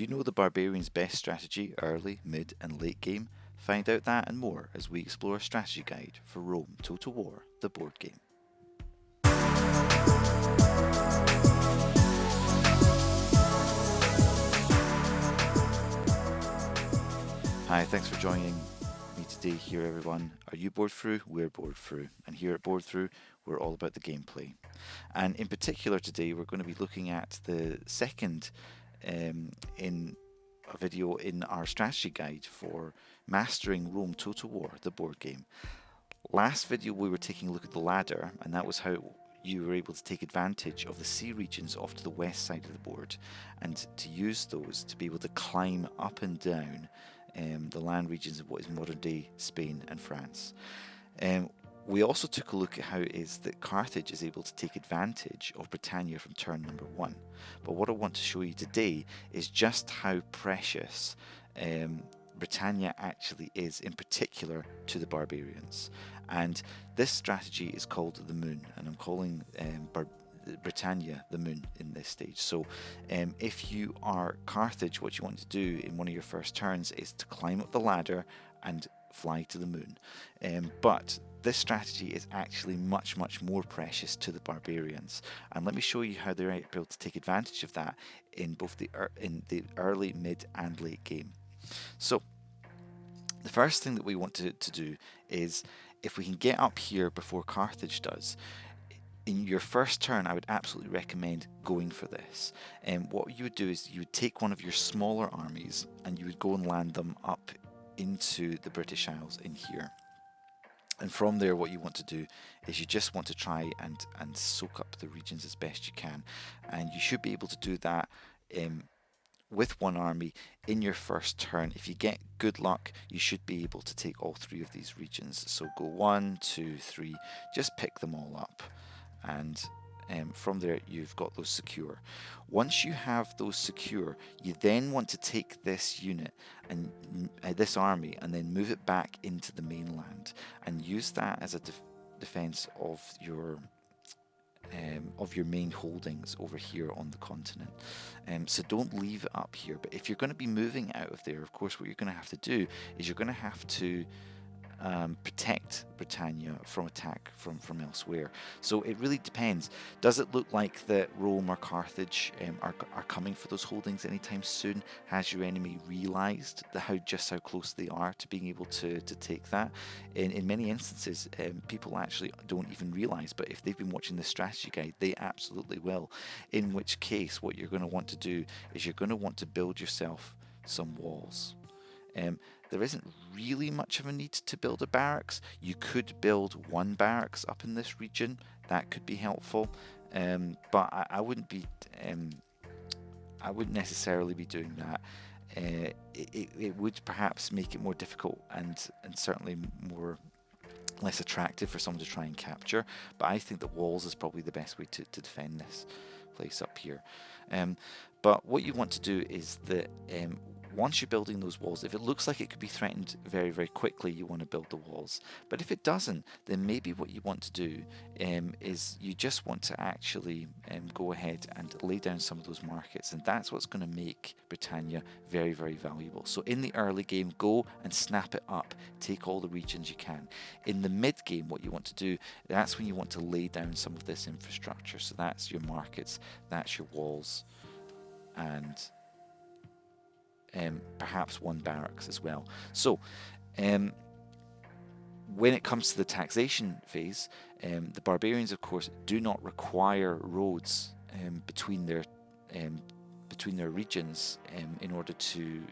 Do you know the Barbarian's best strategy early, mid, and late game? Find out that and more as we explore a strategy guide for Rome Total War, the board game. Hi, thanks for joining me today here, everyone. Are you bored through? We're bored through. And here at Board Through, we're all about the gameplay. And in particular today, we're going to be looking at the second in a video in our strategy guide for mastering Rome Total War, the board game. Last video we were taking a look at the ladder, and that was how you were able to take advantage of the sea regions off to the west side of the board and to use those to be able to climb up and down the land regions of what is modern day Spain and France. We also took a look at how it is that Carthage is able to take advantage of Britannia from turn number 1. But what I want to show you today is just how precious Britannia actually is, in particular to the barbarians. And this strategy is called the Moon, and I'm calling Britannia the Moon in this stage. So if you are Carthage, what you want to do in one of your first turns is to climb up the ladder and fly to the moon. But this strategy is actually much more precious to the barbarians, and let me show you how they're able to take advantage of that in both the early, mid, and late game. So the first thing that we want to do is, if we can get up here before Carthage does, in your first turn, I would absolutely recommend going for this. And what you would do is you would take one of your smaller armies and you would go and land them up into the British Isles in here. And from there, what you want to do is you just want to try and soak up the regions as best you can. And you should be able to do that with one army in your first turn. If you get good luck, you should be able to take all 3 of these regions. So go 1, 2, 3, just pick them all up. And from there, you've got those secure. Once you have those secure, you then want to take this unit and this army and then move it back into the mainland and use that as a defense of your main holdings over here on the continent. So don't leave it up here. But if you're going to be moving out of there, of course, what you're going to have to do is you're going to have to protect Britannia from attack from elsewhere. So it really depends. Does it look like that Rome or Carthage are coming for those holdings anytime soon? Has your enemy realised just how close they are to being able to take that? In many instances, people actually don't even realise, but if they've been watching the strategy guide, they absolutely will. In which case, what you're going to want to do is you're going to want to build yourself some walls. There isn't really much of a need to build a barracks. You could build 1 barracks up in this region. That could be helpful, but I wouldn't necessarily be doing that. It would perhaps make it more difficult and certainly less attractive for someone to try and capture. But I think that walls is probably the best way to defend this place up here. But what you want to do is that once you're building those walls, if it looks like it could be threatened very quickly, you want to build the walls. But if it doesn't, then maybe what you want to do is you just want to actually go ahead and lay down some of those markets, and that's what's going to make Britannia very valuable. So in the early game, go and snap it up, take all the regions you can. In the mid game, what you want to do, that's when you want to lay down some of this infrastructure. So that's your markets, that's your walls, and perhaps 1 barracks as well. So when it comes to the taxation phase, the barbarians, of course, do not require roads between their regions in order to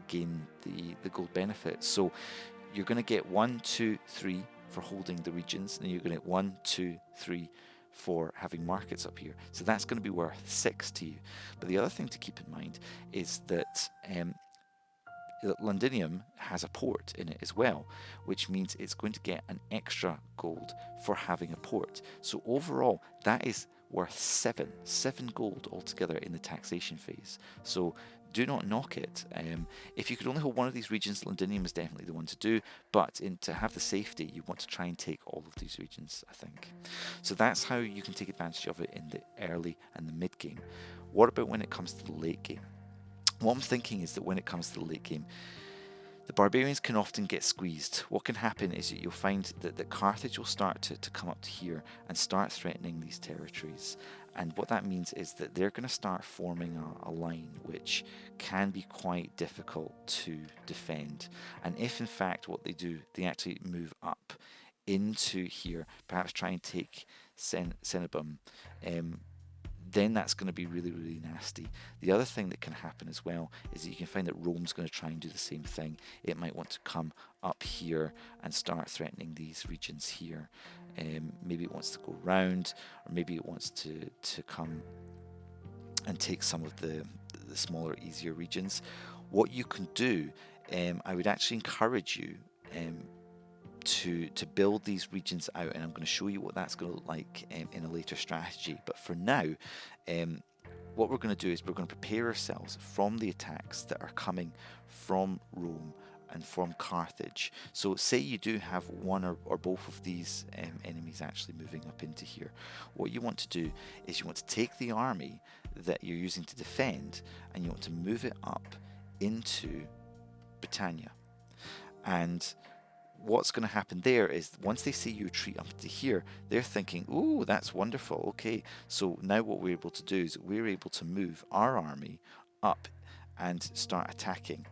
gain the gold benefit. So you're going to get 1, 2, 3 for holding the regions, and you're going to get 1, 2, 3 for having markets up here. So that's going to be worth 6 to you. But the other thing to keep in mind is that Londinium has a port in it as well, which means it's going to get an extra gold for having a port. So overall, that is worth 7 gold altogether in the taxation phase. So do not knock it. If you could only hold one of these regions, Londinium is definitely the one to do, but to have the safety, you want to try and take all of these regions, I think. So that's how you can take advantage of it in the early and the mid game. What about when it comes to the late game? What I'm thinking is that when it comes to the late game, the barbarians can often get squeezed. What can happen is that you'll find that Carthage will start to come up to here and start threatening these territories. And what that means is that they're going to start forming a line which can be quite difficult to defend. And if in fact what they do, they actually move up into here, perhaps try and take Cenabum, then that's going to be really, really nasty. The other thing that can happen as well is that you can find that Rome's going to try and do the same thing. It might want to come up here and start threatening these regions here. Maybe it wants to go round, or maybe it wants to come and take some of the smaller, easier regions. What you can do, I would actually encourage you to build these regions out, and I'm going to show you what that's going to look like in a later strategy. But for now, what we're going to do is we're going to prepare ourselves from the attacks that are coming from Rome and from Carthage. So say you do have one or both of these enemies actually moving up into here. What you want to do is you want to take the army that you're using to defend and you want to move it up into Britannia. And what's going to happen there is once they see you retreat up to here, they're thinking, "Ooh, that's wonderful. Okay, so now what we're able to do is we're able to move our army up and start attacking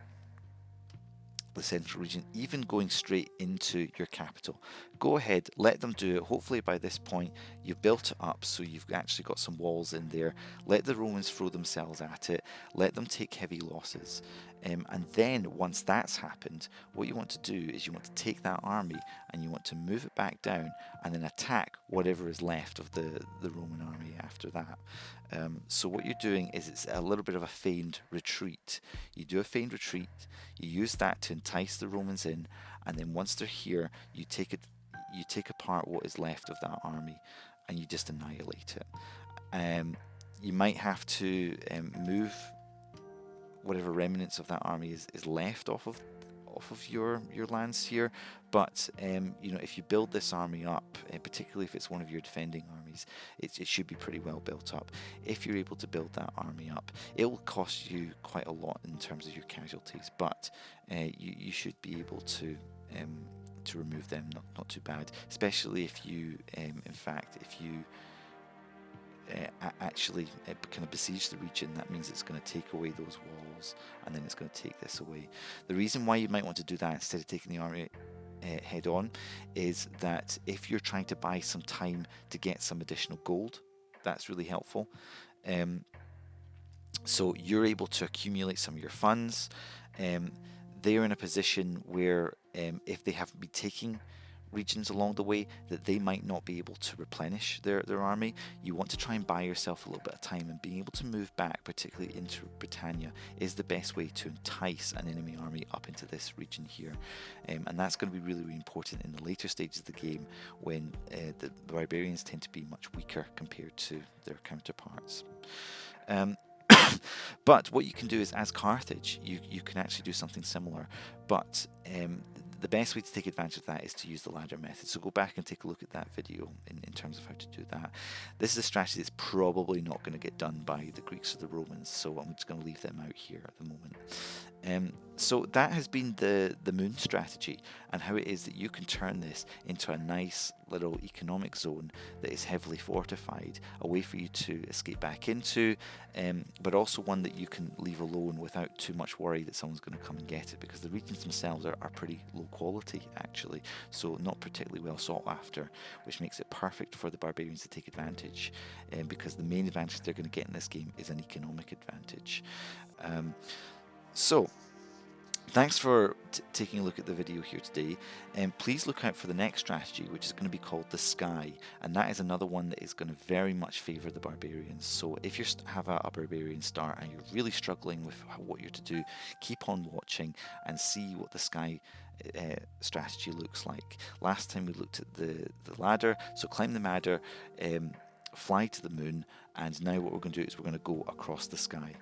the central region, even going straight into your capital. Go ahead, let them do it. Hopefully by this point you've built it up so you've actually got some walls in there. Let the Romans throw themselves at it. Let them take heavy losses. And then once that's happened, what you want to do is you want to take that army and you want to move it back down and then attack whatever is left of the Roman army after that. So what you're doing is it's a little bit of a feigned retreat. You do a feigned retreat, you use that to entice the Romans in, and then once they're here, you take apart what is left of that army and you just annihilate it. You might have to move whatever remnants of that army is left off of your lands here, but you know, if you build this army up, particularly if it's one of your defending armies, it should be pretty well built up. If you're able to build that army up, it will cost you quite a lot in terms of your casualties, but you should be able to remove them not too bad, especially if you actually kind of besiege the region. That means it's going to take away those walls and then it's going to take this away. The reason why you might want to do that instead of taking the army head on is that if you're trying to buy some time to get some additional gold, that's really helpful. So you're able to accumulate some of your funds. They're in a position where if they haven't been taking regions along the way, that they might not be able to replenish their army. You want to try and buy yourself a little bit of time, and being able to move back, particularly into Britannia, is the best way to entice an enemy army up into this region here. And that's going to be really, really important in the later stages of the game when the barbarians tend to be much weaker compared to their counterparts. But what you can do is, as Carthage, you can actually do something similar, but the best way to take advantage of that is to use the ladder method. So go back and take a look at that video in terms of how to do that. This is a strategy that's probably not going to get done by the Greeks or the Romans, so I'm just going to leave them out here at the moment. So that has been the moon strategy, and how it is that you can turn this into a nice little economic zone that is heavily fortified, a way for you to escape back into, but also one that you can leave alone without too much worry that someone's going to come and get it, because the regions themselves are pretty low quality actually, so not particularly well sought after, which makes it perfect for the barbarians to take advantage, because the main advantage they're going to get in this game is an economic advantage. So thanks for taking a look at the video here today, and please look out for the next strategy, which is going to be called the Sky, and that is another one that is going to very much favour the barbarians. So if you have a barbarian start and you're really struggling with what you're to do, keep on watching and see what the Sky strategy looks like. Last time we looked at the ladder, so climb the ladder, fly to the moon, and now what we're going to do is we're going to go across the sky.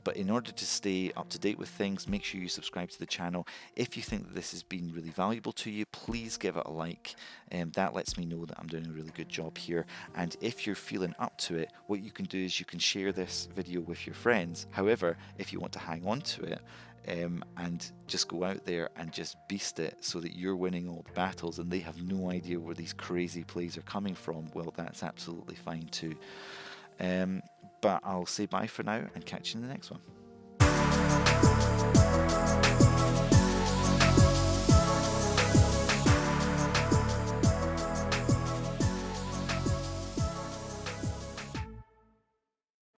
But in order to stay up to date with things, make sure you subscribe to the channel. If you think that this has been really valuable to you, please give it a like. That lets me know that I'm doing a really good job here. And if you're feeling up to it, what you can do is you can share this video with your friends. However, if you want to hang on to it, and just go out there and just beast it so that you're winning all the battles and they have no idea where these crazy plays are coming from, well, that's absolutely fine too. But I'll say bye for now and catch you in the next one.